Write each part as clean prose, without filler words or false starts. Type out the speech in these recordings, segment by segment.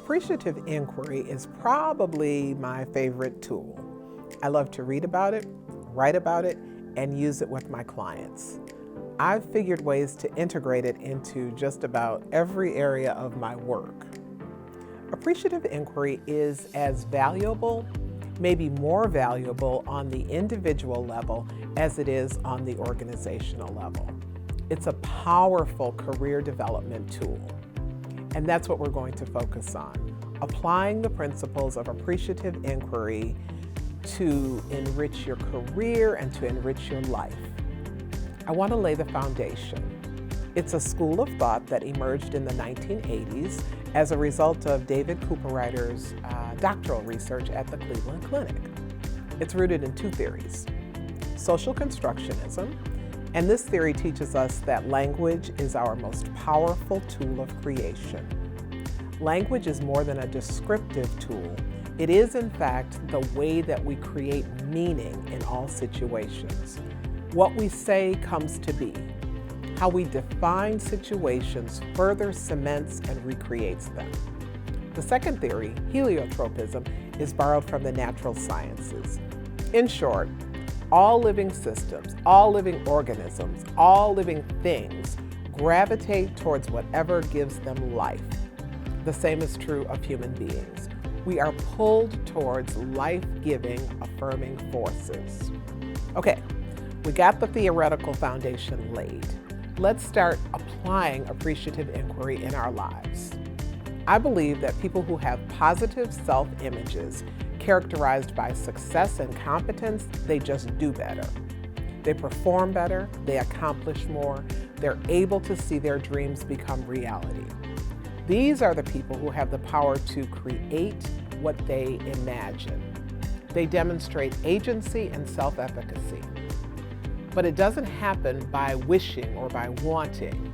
Appreciative inquiry is probably my favorite tool. I love to read about it, write about it, and use it with my clients. I've figured ways to integrate it into just about every area of my work. Appreciative inquiry is as valuable, maybe more valuable on the individual level as it is on the organizational level. It's a powerful career development tool. And that's what we're going to focus on, applying the principles of appreciative inquiry to enrich your career and to enrich your life. I want to lay the foundation. It's a school of thought that emerged in the 1980s as a result of David Cooperrider's doctoral research at the Cleveland Clinic. It's rooted in two theories: social constructionism, and this theory teaches us that language is our most powerful tool of creation. Language is more than a descriptive tool. It is, in fact, the way that we create meaning in all situations. What we say comes to be. How we define situations further cements and recreates them. The second theory, heliotropism, is borrowed from the natural sciences. In short, all living systems, all living organisms, all living things gravitate towards whatever gives them life. The same is true of human beings. We are pulled towards life-giving, affirming forces. Okay, we got the theoretical foundation laid. Let's start applying appreciative inquiry in our lives. I believe that people who have positive self-images characterized by success and competence, they just do better. They perform better, they accomplish more, they're able to see their dreams become reality. These are the people who have the power to create what they imagine. They demonstrate agency and self-efficacy. But it doesn't happen by wishing or by wanting.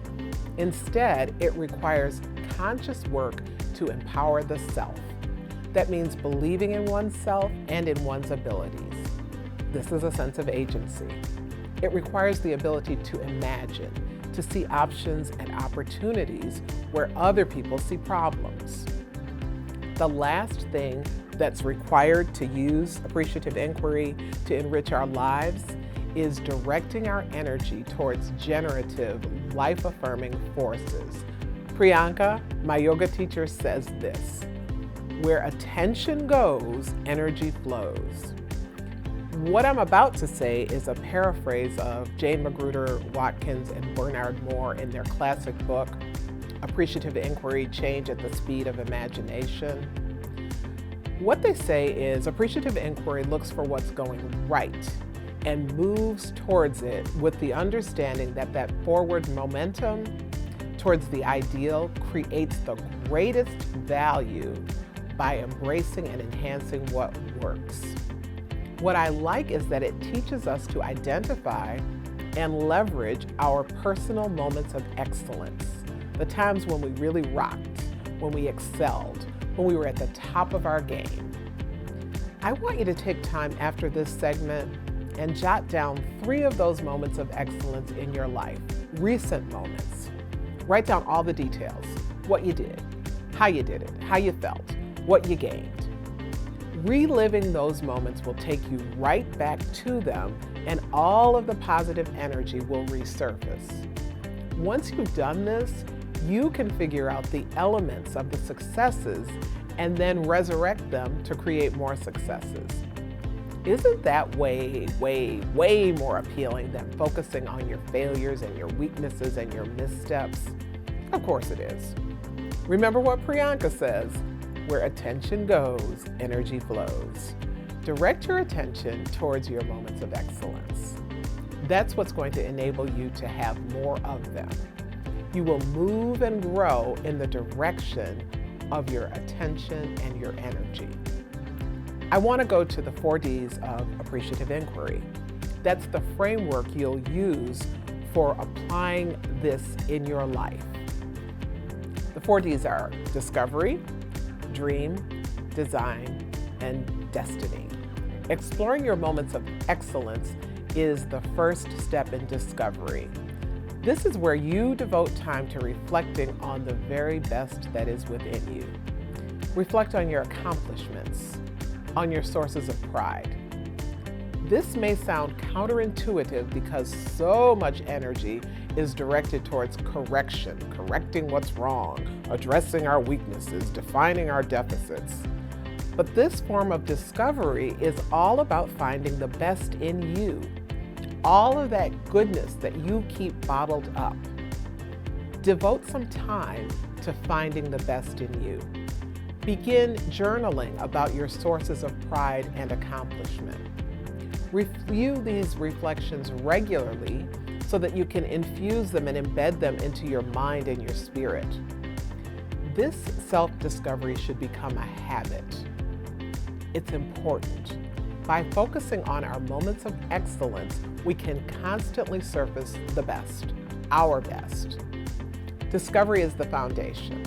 Instead, it requires conscious work to empower the self. That means believing in oneself and in one's abilities. This is a sense of agency. It requires the ability to imagine, to see options and opportunities where other people see problems. The last thing that's required to use appreciative inquiry to enrich our lives is directing our energy towards generative, life-affirming forces. Priyanka, my yoga teacher, says this: where attention goes, energy flows. What I'm about to say is a paraphrase of Jane Magruder Watkins and Bernard Moore in their classic book, Appreciative Inquiry: Change at the Speed of Imagination. What they say is appreciative inquiry looks for what's going right and moves towards it with the understanding that that forward momentum towards the ideal creates the greatest value by embracing and enhancing what works. What I like is that it teaches us to identify and leverage our personal moments of excellence, the times when we really rocked, when we excelled, when we were at the top of our game. I want you to take time after this segment and jot down 3 of those moments of excellence in your life, recent moments. Write down all the details, what you did, how you did it, how you felt, what you gained. Reliving those moments will take you right back to them, and all of the positive energy will resurface. Once you've done this, you can figure out the elements of the successes and then resurrect them to create more successes. Isn't that way, way, way more appealing than focusing on your failures and your weaknesses and your missteps? Of course it is. Remember what Priyanka says: where attention goes, energy flows. Direct your attention towards your moments of excellence. That's what's going to enable you to have more of them. You will move and grow in the direction of your attention and your energy. I want to go to the 4 Ds of appreciative inquiry. That's the framework you'll use for applying this in your life. The 4 Ds are discovery, dream, design, and destiny. Exploring your moments of excellence is the first step in discovery. This is where you devote time to reflecting on the very best that is within you. Reflect on your accomplishments, on your sources of pride. This may sound counterintuitive because so much energy is directed towards correcting what's wrong, addressing our weaknesses, defining our deficits. But this form of discovery is all about finding the best in you, all of that goodness that you keep bottled up. Devote some time to finding the best in you. Begin journaling about your sources of pride and accomplishment. Review these reflections regularly so that you can infuse them and embed them into your mind and your spirit. This self-discovery should become a habit. It's important. By focusing on our moments of excellence, we can constantly surface the best, our best. Discovery is the foundation.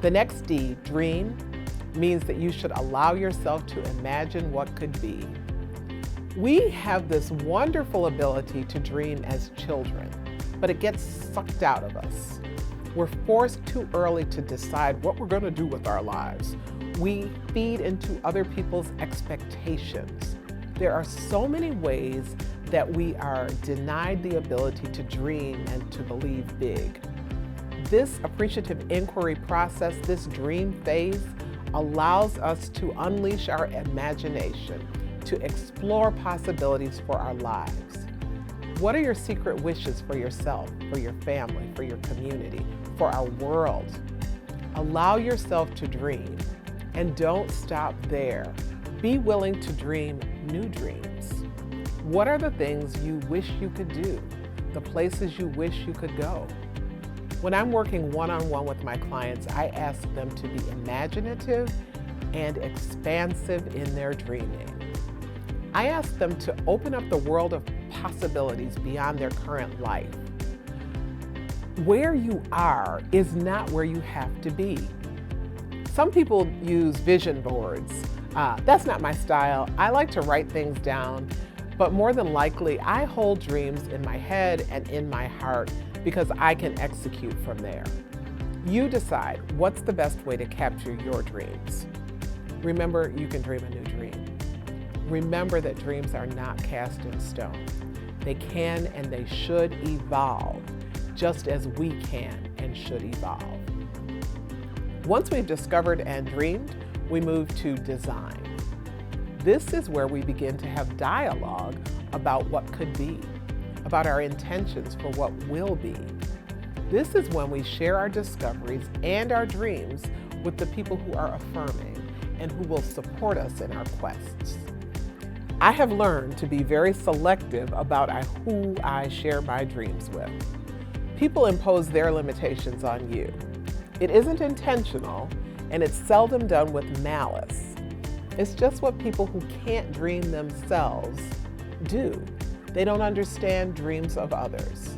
The next D, dream, means that you should allow yourself to imagine what could be. We have this wonderful ability to dream as children, but it gets sucked out of us. We're forced too early to decide what we're going to do with our lives. We feed into other people's expectations. There are so many ways that we are denied the ability to dream and to believe big. This appreciative inquiry process, this dream phase, allows us to unleash our imagination, to explore possibilities for our lives. What are your secret wishes for yourself, for your family, for your community, for our world? Allow yourself to dream, and don't stop there. Be willing to dream new dreams. What are the things you wish you could do? The places you wish you could go? When I'm working one-on-one with my clients, I ask them to be imaginative and expansive in their dreaming. I ask them to open up the world of possibilities beyond their current life. Where you are is not where you have to be. Some people use vision boards. That's not my style. I like to write things down, but more than likely, I hold dreams in my head and in my heart because I can execute from there. You decide what's the best way to capture your dreams. Remember, you can dream a new dream. Remember that dreams are not cast in stone. They can and they should evolve, just as we can and should evolve. Once we've discovered and dreamed, we move to design. This is where we begin to have dialogue about what could be, about our intentions for what will be. This is when we share our discoveries and our dreams with the people who are affirming and who will support us in our quests. I have learned to be very selective about who I share my dreams with. People impose their limitations on you. It isn't intentional, and it's seldom done with malice. It's just what people who can't dream themselves do. They don't understand dreams of others.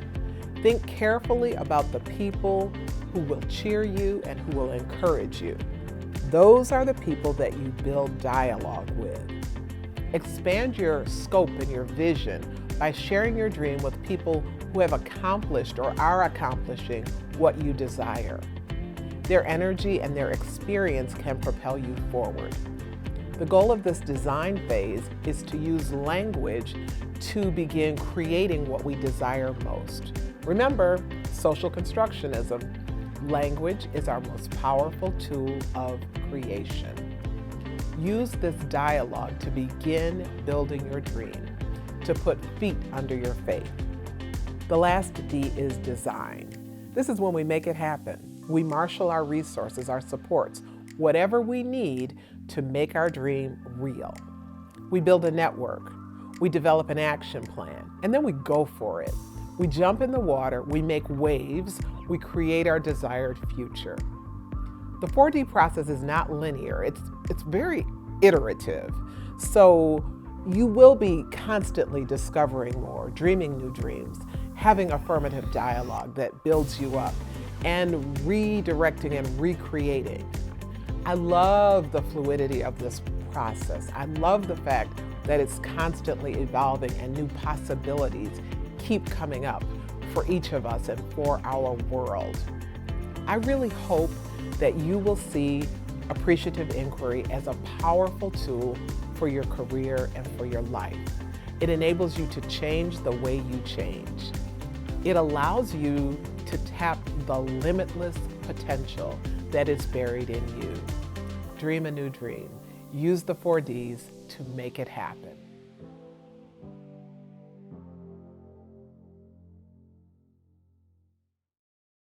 Think carefully about the people who will cheer you and who will encourage you. Those are the people that you build dialogue with. Expand your scope and your vision by sharing your dream with people who have accomplished or are accomplishing what you desire. Their energy and their experience can propel you forward. The goal of this design phase is to use language to begin creating what we desire most. Remember, social constructionism. Language is our most powerful tool of creation. Use this dialogue to begin building your dream, to put feet under your faith. The last D is design. This is when we make it happen. We marshal our resources, our supports, whatever we need to make our dream real. We build a network. We develop an action plan, and then we go for it. We jump in the water, we make waves, we create our desired future. The 4D process is not linear, it's very iterative. So you will be constantly discovering more, dreaming new dreams, having affirmative dialogue that builds you up, and redirecting and recreating. I love the fluidity of this process. I love the fact that it's constantly evolving and new possibilities keep coming up for each of us and for our world. I really hope that you will see appreciative inquiry as a powerful tool for your career and for your life. It enables you to change the way you change. It allows you to tap the limitless potential that is buried in you. Dream a new dream. Use the 4 Ds to make it happen.